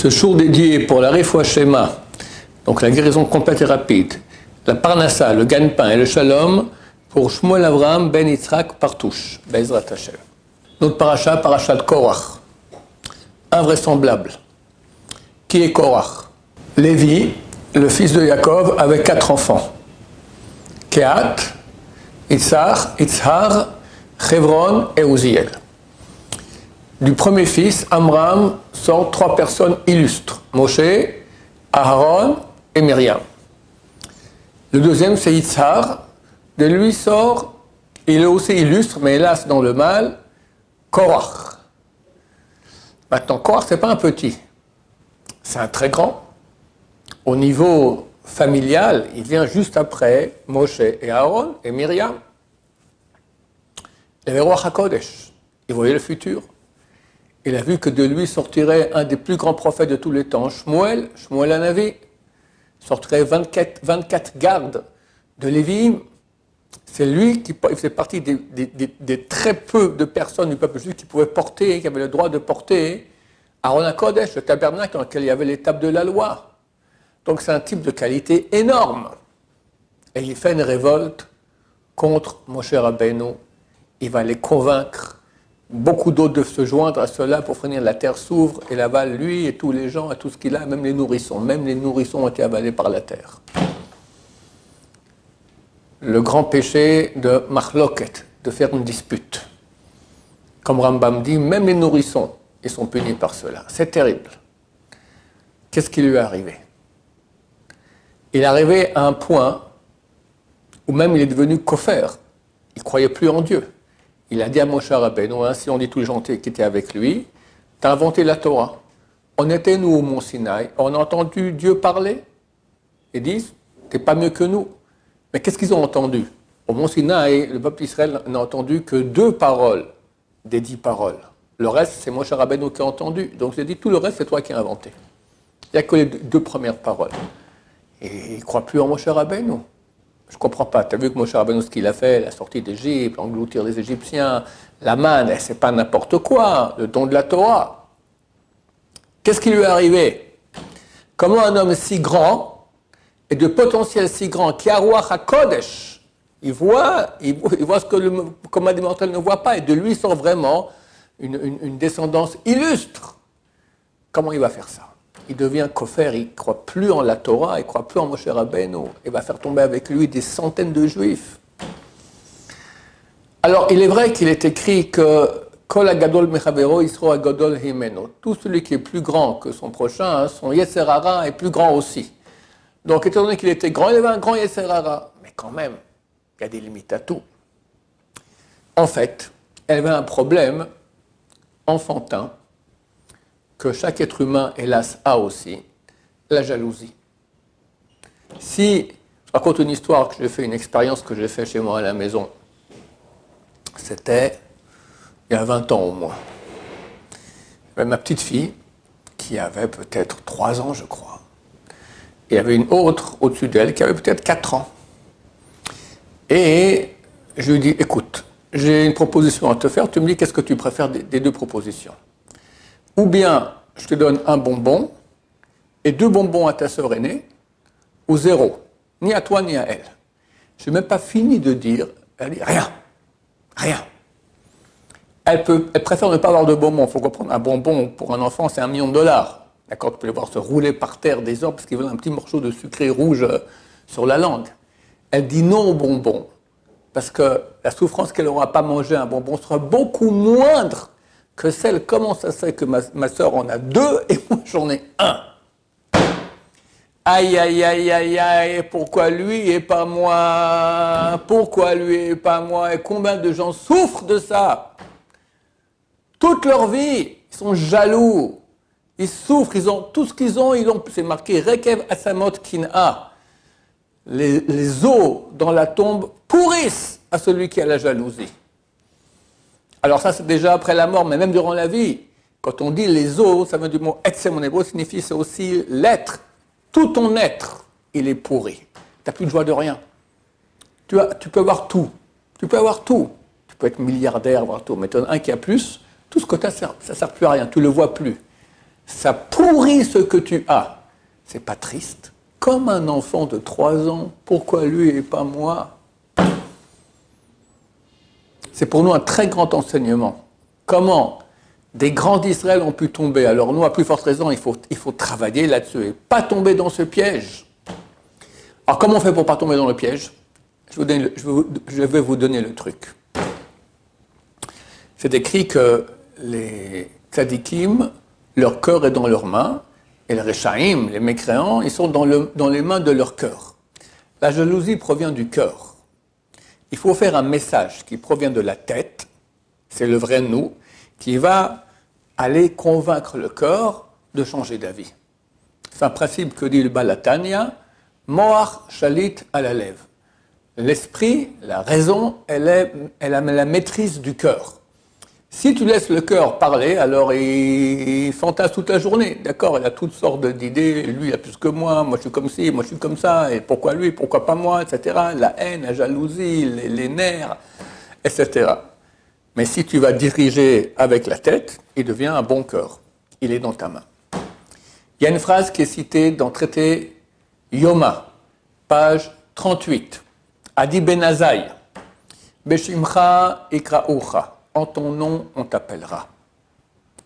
Ce jour dédié pour la Refoua Shema, donc la guérison complète et rapide, la Parnassa, le gagne-pain et le Shalom pour Shmuel Avraham ben Yitzhak Partouche, Bezrat Hashem. Notre paracha, paracha de Korach, invraisemblable. Qui est Korach? Lévi, le fils de Yaakov, avec 4 enfants. Kehat, Itzhar, Chevron et Uziel. Du premier fils, Amram, sortent 3 personnes illustres, Moshe, Aaron et Myriam. Le deuxième, c'est Itzhar. De lui sort, il est aussi illustre, mais hélas dans le mal, Korach. Maintenant, Korach, ce n'est pas un petit, c'est un très grand. Au niveau familial, il vient juste après Moshe et Aaron et Myriam. Il avait roi HaKodesh, il voyait le futur. Il a vu que de lui sortirait un des plus grands prophètes de tous les temps, Shmuel Hanavi. Sortirait 24 gardes de Lévi. C'est lui qui faisait partie des très peu de personnes du peuple juif qui pouvaient porter, qui avaient le droit de porter Aaron HaKodesh, le tabernacle dans lequel il y avait les tables de la loi. Donc c'est un type de qualité énorme. Et il fait une révolte contre Moshe Rabbeinu. Il va les convaincre. Beaucoup d'autres doivent se joindre à cela pour finir. La terre s'ouvre et l'avale, lui et tous les gens et tout ce qu'il a, même les nourrissons. Même les nourrissons ont été avalés par la terre. Le grand péché de Machloket, de faire une dispute. Comme Rambam dit, même les nourrissons, ils sont punis par cela. C'est terrible. Qu'est-ce qui lui est arrivé? Il est arrivé à un point où même il est devenu kofer. Il ne croyait plus en Dieu. Il a dit à Moshe Rabbeinu, ainsi on dit tous les gens qui étaient avec lui, tu as inventé la Torah. On était nous au Mont Sinaï, on a entendu Dieu parler. Ils disent, tu n'es pas mieux que nous. Mais qu'est-ce qu'ils ont entendu? Au Mont Sinaï, le peuple d'Israël n'a entendu que 2 paroles des 10 paroles. Le reste, c'est Moshe Rabbeinu qui a entendu. Donc j'ai dit, tout le reste, c'est toi qui as inventé. Il n'y a que les 2 premières paroles. Et il ne croit plus en Moshe Rabbeinu. Je ne comprends pas. Tu as vu que Moshe Rabbeinu, ce qu'il a fait, la sortie d'Égypte, engloutir les Égyptiens, la manne, ce n'est pas n'importe quoi, le don de la Torah. Qu'est-ce qui lui est arrivé? Comment un homme si grand et de potentiel si grand, qui a roi HaKodesh, il voit ce que le commun des mortels ne voit pas, et de lui sort vraiment une descendance illustre. Comment il va faire ça? Il devient kofer, il ne croit plus en la Torah, il ne croit plus en Moshe Rabbeinu. Il va faire tomber avec lui des centaines de juifs. Alors, il est vrai qu'il est écrit que Kol hagadol mechavero yisro hagadol himeno. Tout celui qui est plus grand que son prochain, son Yetzer hara est plus grand aussi. Donc, étant donné qu'il était grand, il avait un grand Yetzer hara. Mais quand même, il y a des limites à tout. En fait, elle avait un problème enfantin que chaque être humain, hélas, a aussi, la jalousie. Si je raconte une histoire que j'ai fait, une expérience que j'ai fait chez moi à la maison, c'était il y a 20 ans au moins. J'avais ma petite fille, qui avait peut-être 3 ans, je crois. Et il y avait une autre au-dessus d'elle qui avait peut-être 4 ans. Et je lui dis, écoute, j'ai une proposition à te faire, tu me dis qu'est-ce que tu préfères des 2 propositions. Ou bien, je te donne un bonbon et 2 bonbons à ta sœur aînée, ou 0, ni à toi ni à elle. Je n'ai même pas fini de dire, elle dit rien. Elle préfère ne pas avoir de bonbons. Il faut comprendre, un bonbon pour un enfant, c'est $1 million. D'accord, tu peux les voir se rouler par terre des heures parce qu'ils veulent un petit morceau de sucré rouge sur la langue. Elle dit non au bonbon parce que la souffrance qu'elle n'aura pas mangé un bonbon sera beaucoup moindre que celle, comment ça se fait que ma sœur en a 2 et moi j'en ai 1. Aïe, aïe, aïe, aïe, aïe, pourquoi lui et pas moi? Pourquoi lui et pas moi? Et combien de gens souffrent de ça? Toute leur vie, ils sont jaloux, ils souffrent, ils ont tout ce qu'ils ont, c'est marqué Rekev Asamot Kin'a. Les os dans la tombe pourrissent à celui qui a la jalousie. Alors ça, c'est déjà après la mort, mais même durant la vie. Quand on dit les os, ça vient du mot etsem en hébreu, signifie c'est aussi l'être. Tout ton être, il est pourri. Tu n'as plus de joie de rien. Tu peux avoir tout. Tu peux être milliardaire, avoir tout. Mais tu en as un qui a plus, tout ce que tu as, ça ne sert plus à rien. Tu ne le vois plus. ça pourrit ce que tu as. C'est pas triste? Comme un enfant de 3 ans, pourquoi lui et pas moi? C'est pour nous un très grand enseignement. Comment des grands d'Israël ont pu tomber? Alors nous, à plus forte raison, il faut travailler là-dessus et pas tomber dans ce piège. Alors comment on fait pour pas tomber dans le piège? Je vais vous donner le truc. C'est écrit que les tzadikim, leur cœur est dans leurs mains, et les rechaïm, les mécréants, ils sont dans les mains de leur cœur. La jalousie provient du cœur. Il faut faire un message qui provient de la tête, c'est le vrai nous, qui va aller convaincre le cœur de changer d'avis. C'est un principe que dit le Balatania, Moach shalit ala lev. L'esprit, la raison, elle a la maîtrise du cœur. Si tu laisses le cœur parler, alors il fantasme toute la journée, d'accord? Il a toutes sortes d'idées, lui il a plus que moi je suis comme ci, moi je suis comme ça, et pourquoi lui, pourquoi pas moi, etc. La haine, la jalousie, les nerfs, etc. Mais si tu vas diriger avec la tête, il devient un bon cœur. Il est dans ta main. Il y a une phrase qui est citée dans le traité Yoma, page 38. Adi ben Azaï, Beshimcha ikra'ucha. En ton nom, on t'appellera.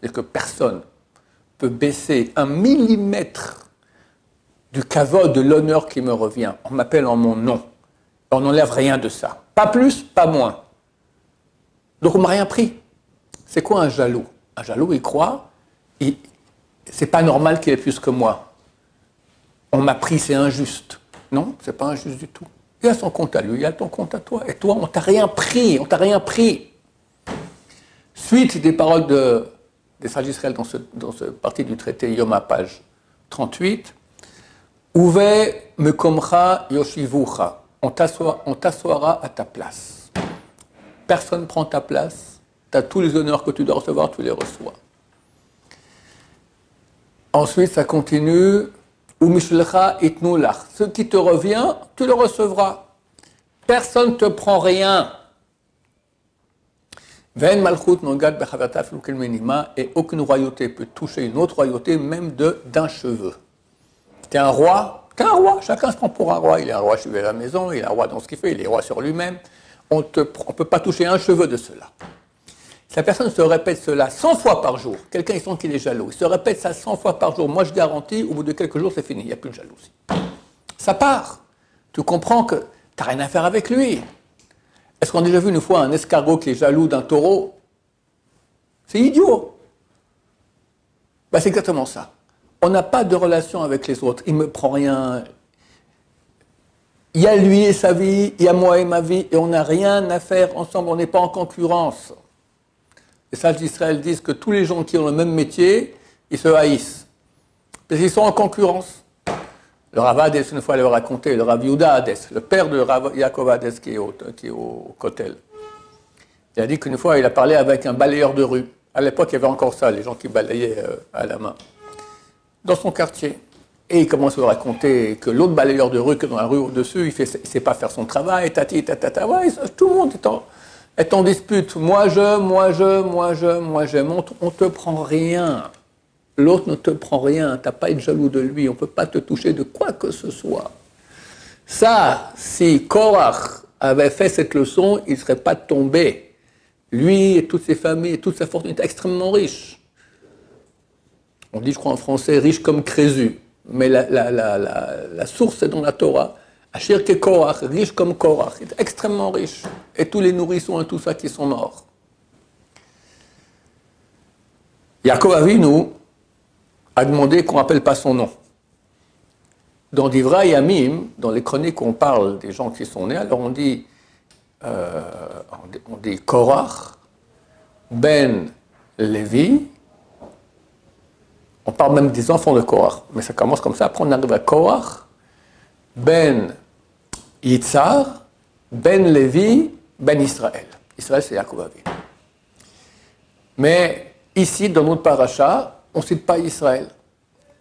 C'est que personne peut baisser 1 millimètre du kavod, de l'honneur qui me revient. On m'appelle en mon nom. On n'enlève rien de ça. Pas plus, pas moins. Donc on ne m'a rien pris. C'est quoi un jaloux? Un jaloux, il croit, c'est pas normal qu'il ait plus que moi. On m'a pris, c'est injuste. Non, c'est pas injuste du tout. Il a son compte à lui, il a ton compte à toi. Et toi, on t'a rien pris, on t'a rien pris. Suite des paroles des sages d'Israël dans ce partie du traité Yoma, page 38. Uve mekomcha yoshivucha. On t'assoira à ta place. Personne ne prend ta place. Tu as tous les honneurs que tu dois recevoir, tu les reçois. Ensuite, ça continue. Umishlecha itnu lach. Ce qui te revient, tu le recevras. Personne ne te prend rien. Ve'en malchut nogad bechaverta afilu kel menima, et aucune royauté peut toucher une autre royauté, même d'un cheveu. T'es un roi, chacun se prend pour un roi. Il est un roi chez lui à la maison, il est un roi dans ce qu'il fait, il est roi sur lui-même. On ne peut pas toucher un cheveu de cela. Si la personne se répète cela 100 fois par jour, quelqu'un il sent qu'il est jaloux, il se répète ça 100 fois par jour, moi je garantis, au bout de quelques jours c'est fini, il n'y a plus de jalousie. Ça part. Tu comprends que tu n'as rien à faire avec lui. Est-ce qu'on a déjà vu une fois un escargot qui est jaloux d'un taureau? C'est idiot. Ben, c'est exactement ça. On n'a pas de relation avec les autres. Il ne me prend rien. Il y a lui et sa vie, il y a moi et ma vie, et on n'a rien à faire ensemble, on n'est pas en concurrence. Les sages d'Israël disent que tous les gens qui ont le même métier, ils se haïssent. Parce qu'ils sont en concurrence. Le Rav Hades, une fois, il avait raconté, le Rav Yehuda Hades, le père de Rav Yaakov Hades qui est au Kotel. Il a dit qu'une fois, il a parlé avec un balayeur de rue. À l'époque, il y avait encore ça, les gens qui balayaient à la main. Dans son quartier. Et il commence à raconter que l'autre balayeur de rue, qui est dans la rue au-dessus, il ne sait pas faire son travail, tati, tatata. Ouais, tout le monde est en dispute. Moi, on ne te prend rien. L'autre ne te prend rien, tu n'as pas à être jaloux de lui, on ne peut pas te toucher de quoi que ce soit. Ça, si Korach avait fait cette leçon, il ne serait pas tombé. Lui et toutes ses familles et toute sa fortune étaient extrêmement riches. On dit, je crois en français, riche comme Crésus. Mais la source est dans la Torah. Asher ke Korach, riche comme Korach, il est extrêmement riche. Et tous les nourrissons et tout ça qui sont morts. Yaakov Avinu a demandé qu'on n'appelle pas son nom. Dans Divra Yamim, dans les chroniques où on parle des gens qui sont nés, alors on dit Korach, Ben Lévi, on parle même des enfants de Korach, mais ça commence comme ça, après on arrive à Korach, Ben Yitzhar, Ben Lévi, Ben Israël. Israël, c'est Yaakov Avinu. Mais ici, dans notre paracha, on ne cite pas Israël.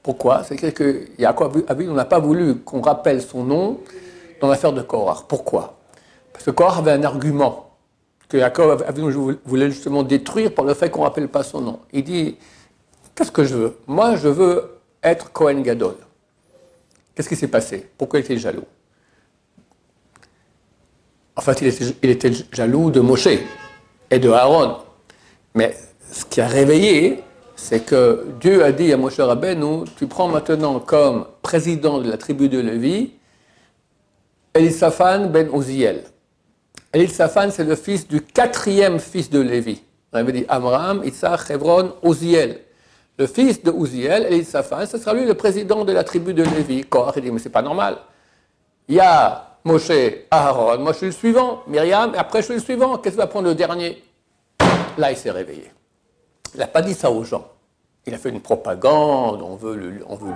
Pourquoi? C'est que Yaakov Avinu n'a pas voulu qu'on rappelle son nom dans l'affaire de Korach. Pourquoi? Parce que Korach avait un argument que Yaakov Avinu voulait justement détruire par le fait qu'on ne rappelle pas son nom. Il dit, qu'est-ce que je veux? Moi, je veux être Kohen Gadol. Qu'est-ce qui s'est passé? Pourquoi il était jaloux? En fait, il était jaloux de Moshe et de Aaron. Mais ce qui a réveillé, c'est que Dieu a dit à Moshe Rabbeinu, tu prends maintenant comme président de la tribu de Lévi Elisaphan ben Uziel. Elisaphan, c'est le fils du 4e fils de Lévi. On avait dit Amram, Issach, Hebron, Uziel. Le fils de Uziel, Elisaphan, ce sera lui le président de la tribu de Lévi. Korach dit, mais c'est pas normal. Il y a Moshe, Aaron, moi je suis le suivant, Myriam, et après je suis le suivant. Qu'est-ce qu'il va prendre le dernier? Là, il s'est réveillé. Il n'a pas dit ça aux gens. Il a fait une propagande, on veut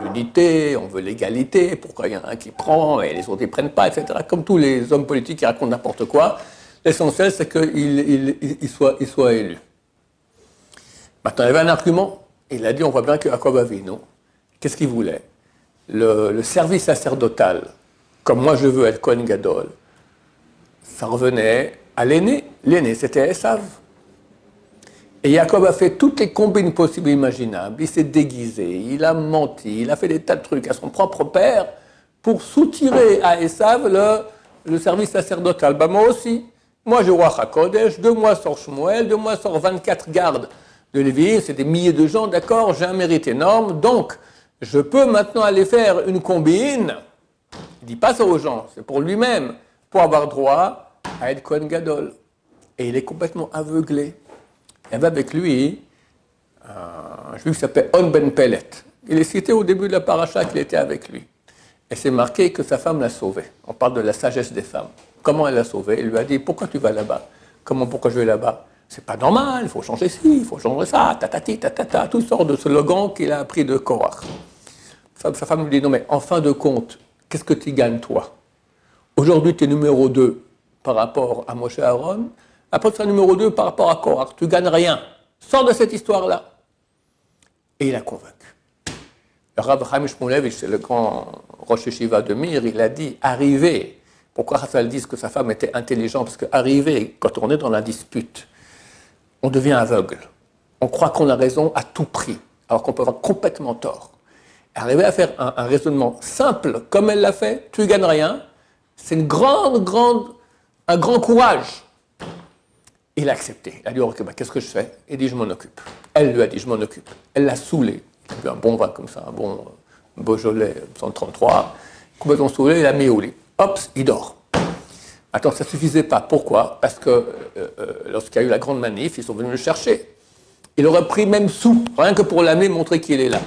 l'unité, on veut l'égalité, pourquoi il y en a un qui prend et les autres ne prennent pas, etc. Comme tous les hommes politiques qui racontent n'importe quoi, l'essentiel c'est qu'il soit élu. Maintenant, il y avait un argument, il a dit, on voit bien que Jacob Avinu, qu'est-ce qu'il voulait? Le service sacerdotal, comme moi je veux être Kohen Gadol, ça revenait à l'aîné. L'aîné, c'était Esav. Et Jacob a fait toutes les combines possibles et imaginables. Il s'est déguisé, il a menti, il a fait des tas de trucs à son propre père pour soutirer à Esav le service sacerdotal. Ben moi aussi. Moi, je roi HaKodesh, de moi sort Shmuel, de moi sort 24 gardes de Lévi, c'est des milliers de gens, d'accord, j'ai un mérite énorme, donc je peux maintenant aller faire une combine. Il ne dit pas ça aux gens, c'est pour lui-même, pour avoir droit à être Kohen Gadol. Et il est complètement aveuglé. Il y avait avec lui un juif qui s'appelle On Ben Pellet. Il est cité au début de la paracha qu'il était avec lui. Et c'est marqué que sa femme l'a sauvé. On parle de la sagesse des femmes. Comment elle l'a sauvé? Il lui a dit, pourquoi tu vas là-bas? Pourquoi je vais là-bas? C'est pas normal, il faut changer ci, il faut changer ça, tatati, tatata, toutes sortes de slogans qu'il a appris de Korach. Sa femme lui dit, non mais en fin de compte, qu'est-ce que tu gagnes toi? Aujourd'hui tu es numéro 2 par rapport à Moshe Aaron. Après, tu seras numéro 2 par rapport à Korach. Tu ne gagnes rien. Sors de cette histoire-là. Et il a convaincu. Le Rav Chaim Shmulevitch, c'est le grand Rosh Yeshiva de Mir, il a dit, arriver. Pourquoi Hassal dit que sa femme était intelligente? Parce qu'arriver, quand on est dans la dispute, on devient aveugle. On croit qu'on a raison à tout prix, alors qu'on peut avoir complètement tort. Arriver à faire un raisonnement simple, comme elle l'a fait, tu ne gagnes rien, c'est un grand courage. Il a accepté. Il a dit, ok, qu'est-ce que je fais? Il dit, je m'en occupe. Elle lui a dit, je m'en occupe. Elle l'a saoulé. Il a bu un bon vin comme ça, un bon Beaujolais 133. Complètement saoulé, il l'a mis au lit. Hop, il dort. Attends, ça ne suffisait pas. Pourquoi? Parce que lorsqu'il y a eu la grande manif, ils sont venus le chercher. Il aurait pris même sous, rien que pour l'amener, montrer qu'il est là.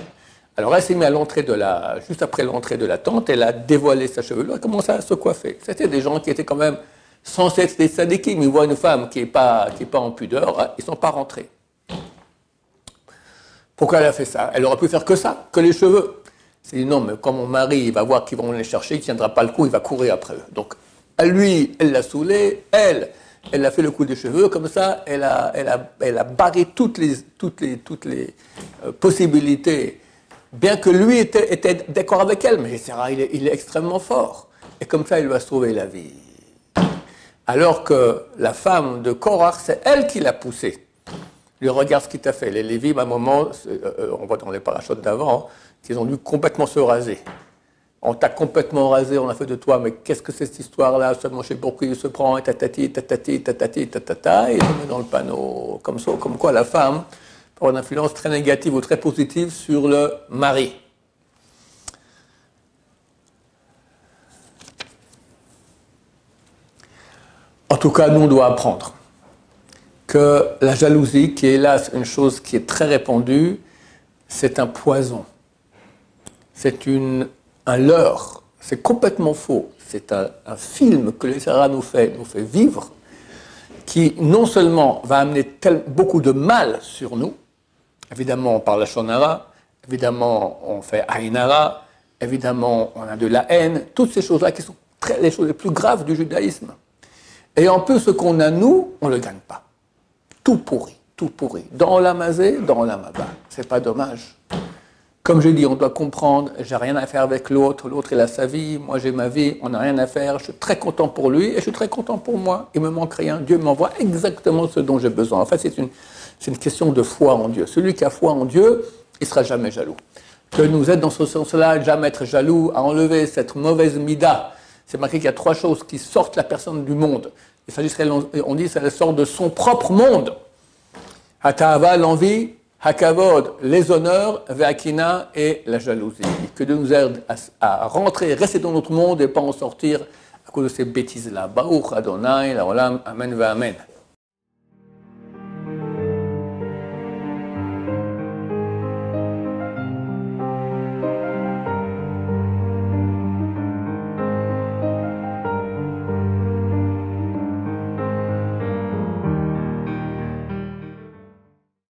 Alors elle s'est mise à juste après l'entrée de la tente, elle a dévoilé sa chevelure, elle a commencé à se coiffer. C'était des gens qui étaient quand même censés être des sadikim. Ils voient une femme qui n'est pas en pudeur, ils ne sont pas rentrés. Pourquoi elle a fait ça? Elle aurait pu faire que ça, que les cheveux. C'est dit non, mais quand mon mari il va voir qu'ils vont les chercher, il ne tiendra pas le coup, il va courir après eux. Donc, à lui, elle l'a saoulé, elle a fait le coup des cheveux, comme ça, elle a barré toutes les possibilités, bien que lui était d'accord avec elle, mais Sarah, il est extrêmement fort. Et comme ça, il lui a sauvé la vie. Alors que la femme de Korach, c'est elle qui l'a poussé. Lui, regarde ce qu'il t'a fait. Les Lévim, à un moment, on voit dans les parachutes d'avant, qu'ils ont dû complètement se raser. On t'a complètement rasé, on a fait de toi, mais qu'est-ce que c'est cette histoire-là? Seulement chez pourquoi il se prend, et tatati, tatati, tatati, tatata, et il le met dans le panneau, comme ça, comme quoi la femme peut avoir une influence très négative ou très positive sur le mari. En tout cas, nous, on doit apprendre que la jalousie, qui est hélas une chose qui est très répandue, c'est un poison. C'est un leurre. C'est complètement faux. C'est un film que les Sarah nous fait vivre, qui non seulement va amener beaucoup de mal sur nous, évidemment on parle la shonara, évidemment on fait aïnara, évidemment on a de la haine, toutes ces choses-là qui sont les choses les plus graves du judaïsme. Et en plus, ce qu'on a, nous, on ne le gagne pas. Tout pourri, tout pourri. Dans Olam Hazé, dans Olam Haba. C'est pas dommage. Comme je dis, on doit comprendre, j'ai rien à faire avec l'autre, l'autre il a sa vie, moi j'ai ma vie, on n'a rien à faire, je suis très content pour lui et je suis très content pour moi. Il ne me manque rien, Dieu m'envoie exactement ce dont j'ai besoin. En fait, c'est une question de foi en Dieu. Celui qui a foi en Dieu, il ne sera jamais jaloux. Que nous aide dans ce sens-là, jamais être jaloux, à enlever cette mauvaise mida. C'est marqué qu'il y a 3 choses qui sortent la personne du monde. Il s'agirait, on dit, ça sort de son propre monde. Hata'ava, l'envie, hakavod, les honneurs, ve'akina et la jalousie. Que Dieu nous aide à rentrer, rester dans notre monde et pas en sortir à cause de ces bêtises-là. Baruch Adonai, la Olam, Amen, Amen.